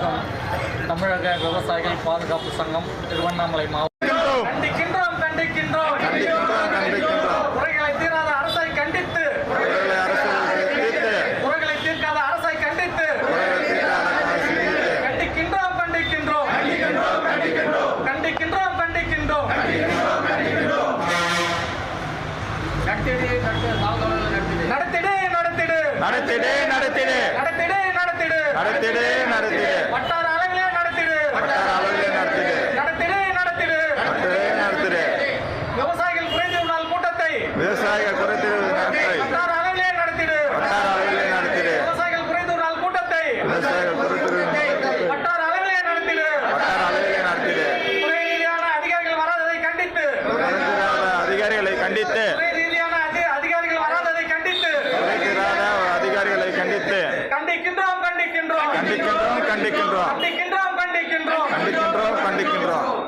வணக்கம். தமிழக விவசாயிகள் பாதுகாப்பு சங்கம் திருவண்ணாமலை மாவட்டம். கண்டிக்கின்றோம் கண்டிக்கின்றோம் குறைகளை தீராத அரசை கண்டித்து குறைகளை தீர்க்காத அரசை கண்டித்து கண்டிக்கின்றோம் கண்டிக்கின்றோம் கண்டிக்கின்றோம் கண்டிக்கின்றோம் நடத்திடு நடத்திடு நடத்திடு நடத்திடு நடத்திடு நடத்திடு நடத்திடு நடத்திடு வட்டார அளவிலே நடத்திடு வட்டார அளவிலே நடத்திடு நடத்திடு நடத்திடு நடத்திடு விவசாயிகள் குறைதீர்வு நாள் கூட்டத்தை வட்டார அளவிலே நடத்திடு வட்டார அளவிலே நடத்திடு விவசாயிகள் குறைதீர்வு நாள் கூட்டத்தை வட்டார அளவிலே நடத்திடு வட்டார அளவிலே நடத்திடு துறை ரீதியான அதிகாரிகள் வராததை கண்டித்து அதிகாரிகளை கண்டித்து கண்டிக்கின்றோம் கண்டிக்கின்றோம் கண்டிக்கின்றோம் கண்டிக்கின்றோம் கண்டிக்கின்றோம் கண்டிக்கின்றோம் கண்டிக்கின்றோம் கண்டிக்கின்றோம்